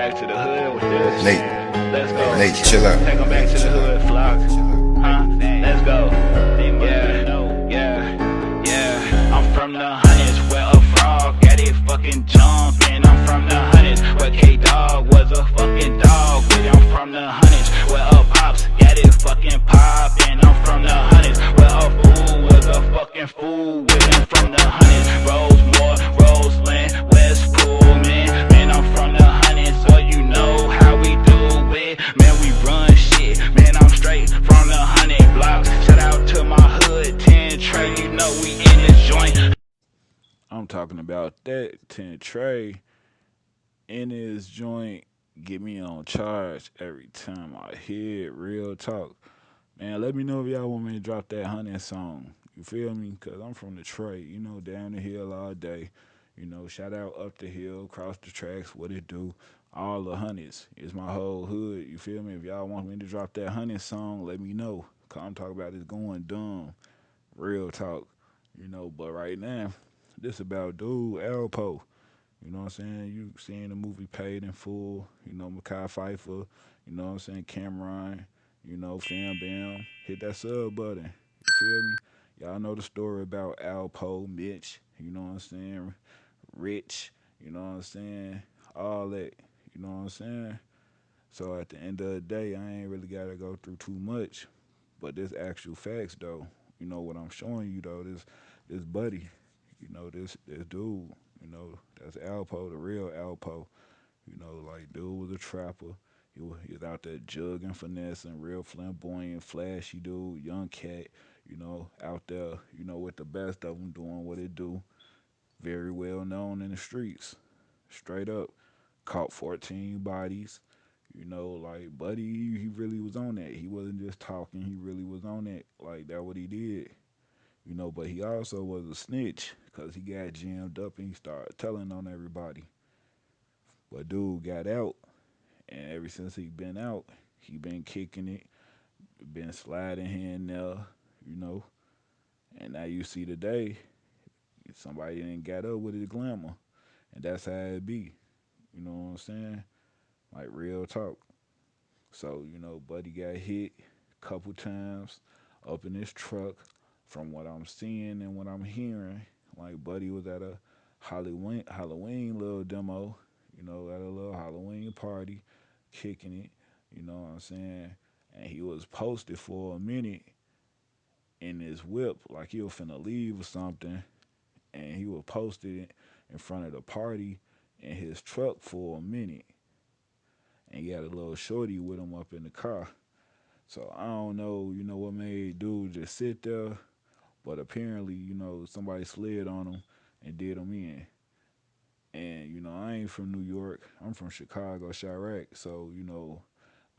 back to the hood with this. Nate. Let's go. Nate, chill out. Take them back to the hood, flock. Huh? Let's go. Yeah. I'm from the hundreds where a frog got it fucking jumping. I'm from the hundreds where K-Dog was a fucking dog. But I'm from the hundreds where a pops got it fucking popping. I'm from the hundreds where a fool was a fucking fool. I'm from the hundreds, Rosemore, Roseland, West Pullman. Man, I'm from the hundreds, so you know how we do it. Man, we run shit. Man, I'm straight from the 100 blocks. Shout out to my hood, 10 Trey. You know we in this joint. I'm talking about that 10 Trey in his joint. Get me on charge every time I hear it. Real talk. Man, let me know if y'all want me to drop that 100 song. You feel me? Because I'm from the Trey, you know, down the hill all day. You know, shout out up the hill, cross the tracks, what it do. All the hundreds is my whole hood. You feel me? If y'all want me to drop that 100 song, let me know. Because I'm talking about it's going dumb. Real talk. You know, but right now, this about dude, Alpo. You know what I'm saying? You seeing the movie Paid in Full, you know, Mekhi Phifer, you know what I'm saying, Cameron, you know, Fam Bam. Hit that sub button. You feel me? Y'all know the story about Alpo, Mitch, you know what I'm saying, Rich, you know what I'm saying, all that, you know what I'm saying? So at the end of the day, I ain't really got to go through too much, but this actual facts, though, you know what I'm showing you, though, this buddy, you know, this dude, you know, that's Alpo, the real Alpo. You know, like, dude was a trapper. He was out there jugging, finessing, real flamboyant, flashy dude, young cat, you know, out there, you know, with the best of them doing what it do. Very well known in the streets. Straight up. Caught 14 bodies. You know, like, buddy, he really was on that. He wasn't just talking, he really was on that. Like, that what he did. You know, but he also was a snitch because he got jammed up and he started telling on everybody. But dude got out, and ever since he been out, he been kicking it, been sliding here and there, you know. And now you see today, somebody didn't got up with his glamour, and that's how it be. You know what I'm saying? Like real talk. So you know, Buddy got hit a couple times up in his truck. From what I'm seeing and what I'm hearing, like Buddy was at a Halloween little demo, you know, at a little Halloween party, kicking it, you know what I'm saying? And he was posted for a minute in his whip, like he was finna leave or something, and he was posted in front of the party in his truck for a minute. And he had a little shorty with him up in the car. So I don't know, you know, what made dude just sit there, but apparently, you know, somebody slid on him and did him in. And, you know, I ain't from New York. I'm from Chicago, Chirac. So, you know,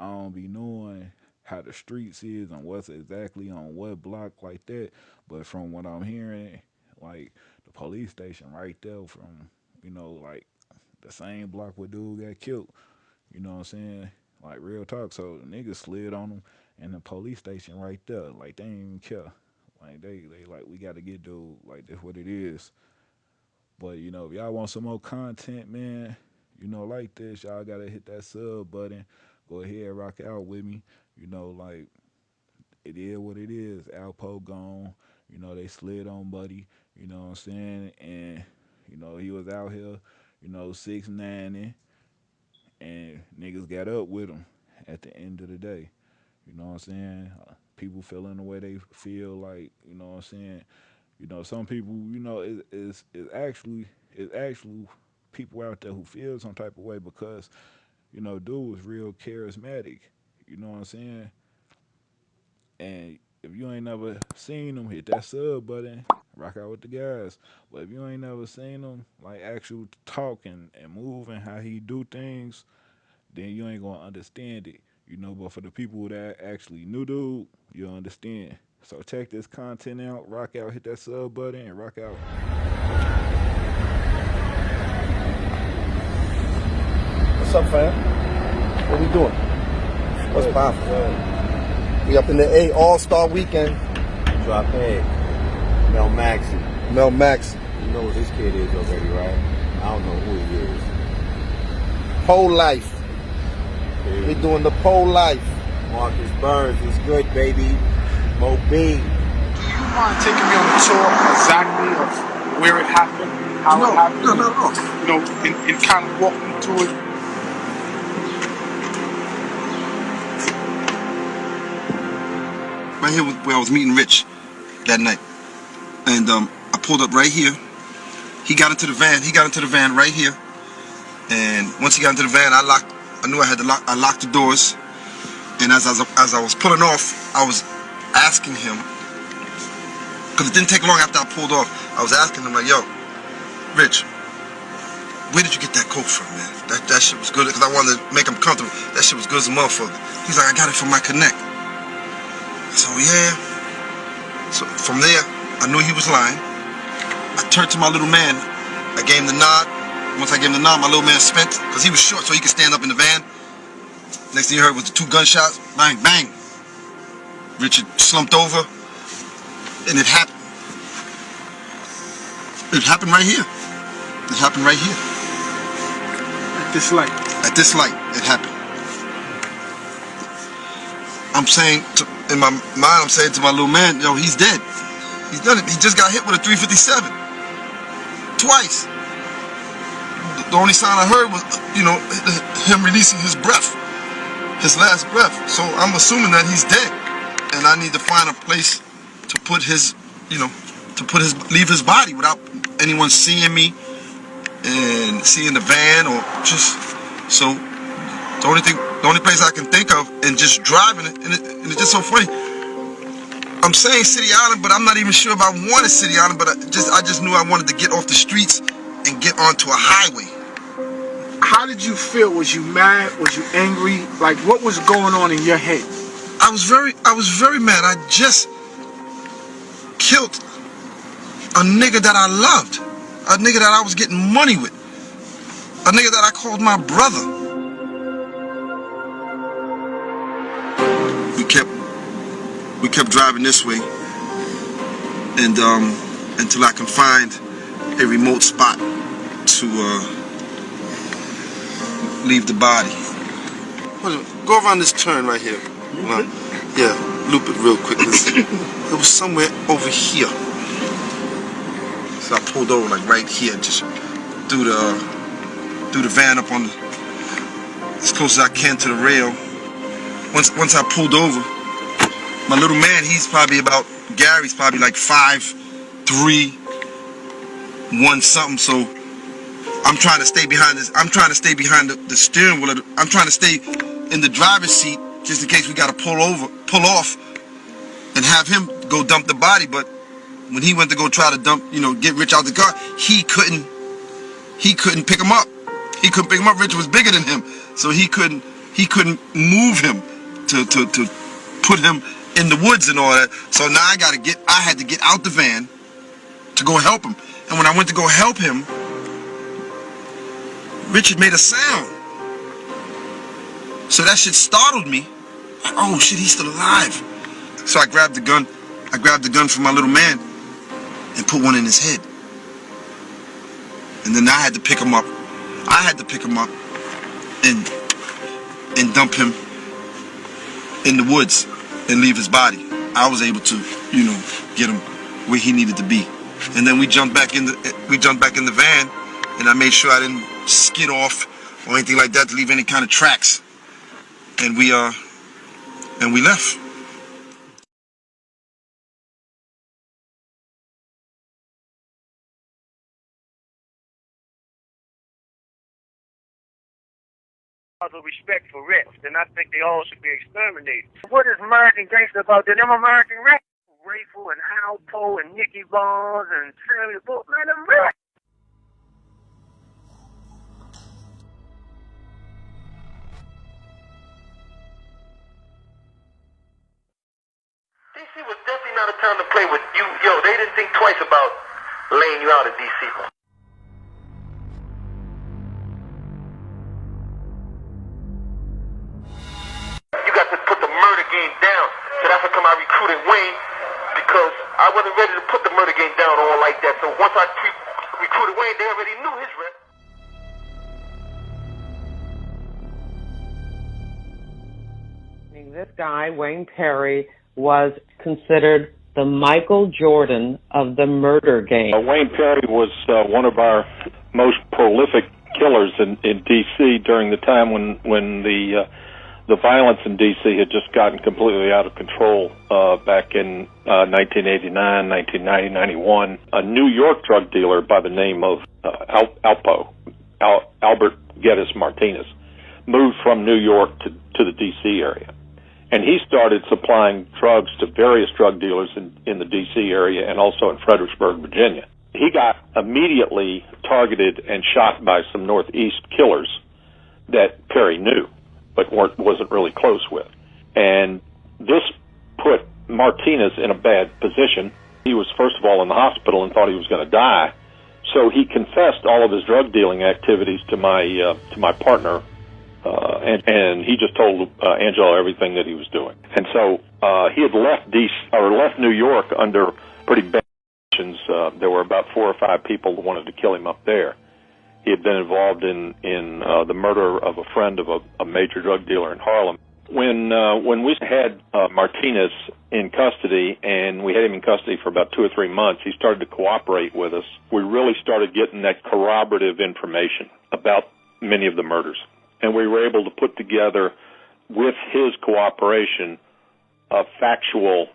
I don't be knowing how the streets is and what's exactly on what block like that. But from what I'm hearing, like the police station right there from, you know, like the same block where dude got killed. You know what I'm saying? Like real talk. So the niggas slid on him and the police station right there. Like they didn't even care. Like they like we gotta get dude. Like that's what it is. But you know, if y'all want some more content, man, you know, like this, y'all gotta hit that sub button. Go ahead, rock out with me. You know, like it is what it is. Alpo gone. You know, they slid on Buddy. You know what I'm saying? And you know, he was out here. You know, 690, and niggas got up with him. At the end of the day, you know what I'm saying? People feeling the way they feel. Like you know what I'm saying? You know, some people, you know, it's actually people out there who feel some type of way because, you know, dude was real charismatic. You know what I'm saying? And if you ain't never seen him, hit that sub button, rock out with the guys. But if you ain't never seen him, like actual talking and moving, how he do things, then you ain't gonna understand it. You know, but for the people that actually knew dude, you'll understand. So check this content out, rock out, hit that sub button, and rock out. What's up, fam? What we doing? What's poppin'? We up in the A All-Star Weekend. Drop head. Mel Maxey. Mel Maxey. You know what this kid is already, right? I don't know who he is. Pole life. We doing the pole life. Marcus Burns, what's good, baby? Mo B. Do you mind taking me on a tour exactly of where it happened, how it happened? No. You know, and kind of walk me through it. Right here where I was meeting Rich that night. And I pulled up right here. He got into the van. He got into the van right here. And once he got into the van, I knew I had to lock. I locked the doors. And as I was pulling off, I was asking him, because it didn't take long after I pulled off. I was asking him like, "Yo, Rich, where did you get that coat from, man? That shit was good." Because I wanted to make him comfortable. That shit was good as a motherfucker. He's like, "I got it from my connect." So yeah. So from there, I knew he was lying. I turned to my little man. I gave him the nod. Once I gave him the nod, my little man spent, because he was short, so he could stand up in the van. Next thing you heard was the 2 gunshots. Bang, bang. Richard slumped over, and it happened. It happened right here. It happened right here. At this light. At this light, it happened. I'm saying, in my mind, I'm saying to my little man, yo, he's dead. He's done it. He just got hit with a .357. Twice. The only sound I heard was, him releasing his breath. His last breath. So I'm assuming that he's dead. And I need to find a place to put his, leave his body without anyone seeing me and seeing the van or just, so the only place I can think of and just driving it, and it's just so funny. I'm saying City Island, but I'm not even sure if I wanted City Island, but I just knew I wanted to get off the streets and get onto a highway. How did you feel? Was you mad? Was you angry? Like, what was going on in your head? I was very mad. I just killed a nigga that I loved. A nigga that I was getting money with. A nigga that I called my brother. We kept driving this way, and until I can find a remote spot to leave the body. Go around this turn right here. Yeah, loop it real quick. It was somewhere over here. So I pulled over like right here, just threw the van up on as close as I can to the rail. Once I pulled over, my little man, Gary's probably like 5'3", 1 something. So I'm trying to stay behind this. I'm trying to stay behind the steering wheel. I'm trying to stay in the driver's seat just in case we got to pull off, and have him go dump the body. But when he went to go try to get Rich out the car, he couldn't pick him up. He couldn't pick him up. Rich was bigger than him, so he couldn't move him to put him in the woods and all that. So now I had to get out the van to go help him. And when I went to go help him, Richard made a sound. So that shit startled me. Like, oh shit, he's still alive. So I grabbed the gun from my little man and put one in his head. And then I had to pick him up. And dump him in the woods and leave his body. I was able to, get him where he needed to be. And then we jumped back in the van, and I made sure I didn't skid off or anything like that to leave any kind of tracks. And we left. Of respect for Rich, then I think they all should be exterminated. What is American gangster about? Them American rap, Rayful and Alpo and Nicky Barnes and Sammy Book, man, them rap. DC was definitely not a time to play with you. Yo, they didn't think twice about laying you out at DC. Down. So that's how come I recruited Wayne, because I wasn't ready to put the murder game down all like that. So once I recruited Wayne, they already knew his rep. This guy, Wayne Perry, was considered the Michael Jordan of the murder game. Wayne Perry was one of our most prolific killers in D.C. during the time when the violence in D.C. had just gotten completely out of control back in 1989, 1990, 91. A New York drug dealer by the name of Alpo, Albert Geddes Martinez, moved from New York to the D.C. area. And he started supplying drugs to various drug dealers in the D.C. area and also in Fredericksburg, Virginia. He got immediately targeted and shot by some Northeast killers that Perry knew, but wasn't really close with. And this put Martinez in a bad position. He was, first of all, in the hospital and thought he was going to die. So he confessed all of his drug dealing activities to my partner, and he just told Angelo everything that he was doing. And so he had left New York under pretty bad conditions. There were about 4 or 5 people who wanted to kill him up there. He had been involved in the murder of a friend of a major drug dealer in Harlem. When we had Martinez in custody, and we had him in custody for about 2 or 3 months, he started to cooperate with us. We really started getting that corroborative information about many of the murders. And we were able to put together, with his cooperation, a factual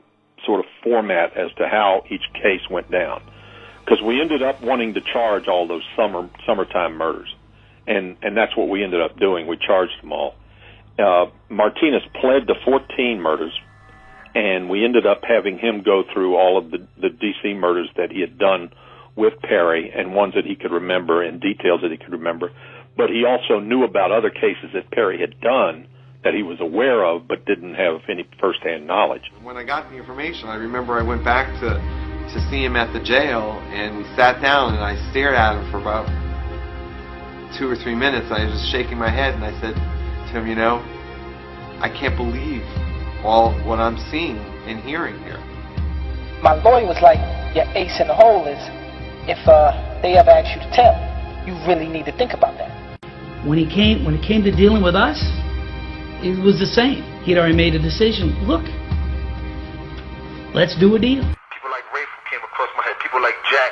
sort of format as to how each case went down. Because we ended up wanting to charge all those summertime murders. And that's what we ended up doing. We charged them all. Martinez pled to 14 murders, and we ended up having him go through all of the D.C. murders that he had done with Perry, and ones that he could remember and details that he could remember. But he also knew about other cases that Perry had done that he was aware of but didn't have any first-hand knowledge. When I got the information, I remember I went back to see him at the jail, and we sat down, and I stared at him for about 2 or 3 minutes. I was just shaking my head, and I said to him, you know, I can't believe all what I'm seeing and hearing here. My lawyer was like, your ace in the hole is, if they ever ask you to tell, you really need to think about that. When it came to dealing with us, it was the same. He'd already made a decision. Look, let's do a deal. People like Rayful came across my head. People like Jack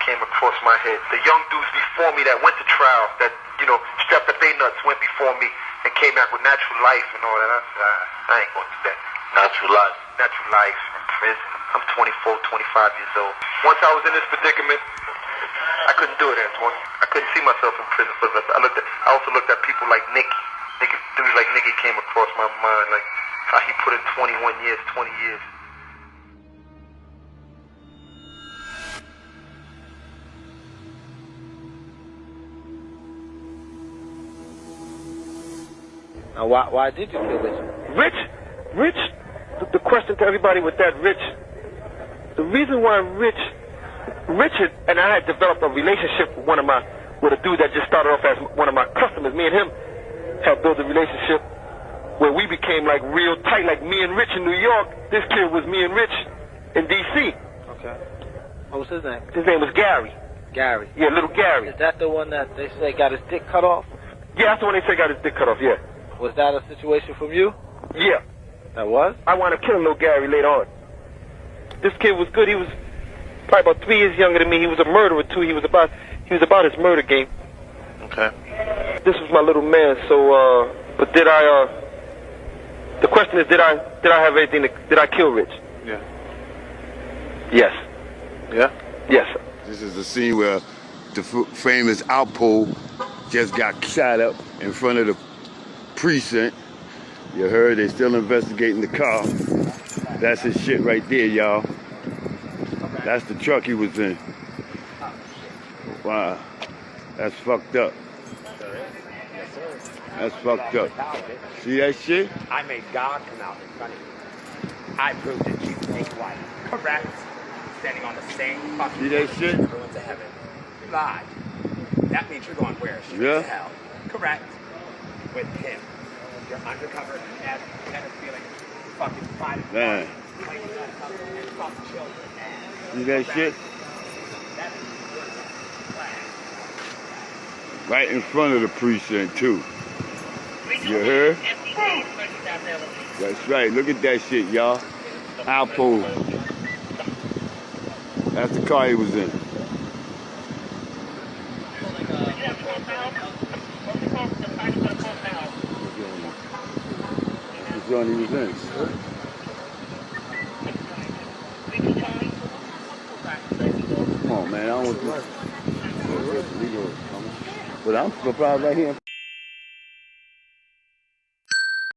came across my head. The young dudes before me that went to trial, that, you know, strapped up their nuts, went before me and came back with natural life and all that. I ain't going to do that. Natural life. Natural life in prison. I'm 24, 25 years old. Once I was in this predicament, I couldn't do it, Antoine. I couldn't see myself in prison for the rest. I also looked at people like Nicky. Dudes like Nicky came across my mind, like how he put in 21 years, 20 years. Now, why did you kill Rich? Rich, the question to everybody with that, Rich, the reason why Richard and I had developed a relationship with a dude that just started off as one of my customers. Me and him have built a relationship where we became like real tight, like me and Rich in New York. This kid was me and Rich in D.C. Okay. What was his name? His name was Gary. Gary? Yeah, little Gary. Is that the one that they say got his dick cut off? Yeah, that's the one they say got his dick cut off, yeah. Was that a situation from you? Yeah. That was? I wound up killing little Gary later on. This kid was good. He was probably about 3 years younger than me. He was a murderer too. He was about his murder game. Okay. This was my little man. So, but did I? The question is, did I have anything? Did I kill Rich? Yeah. Yes. Yeah. Yes. This is the scene where the famous Alpo just got shot up in front of the precinct. You heard they still investigating the car. That's his shit right there, y'all. That's the truck he was in. Wow. That's fucked up. That's fucked up. See that shit? I made God come out in front of you. I proved that Jesus ain't white. Correct. Standing on the same fucking See that shit? going to heaven. You lied. That means you're going where? Straight Yeah. to hell. Correct. With him. You're undercover as feeling fucking fighting. Man. See that shit? Right in front of the precinct too. You heard? That's right. Look at that shit, y'all. Alpo. That's the car he was in. That's the one he was in. Come on, man. I don't want to. But I'm surprised right here.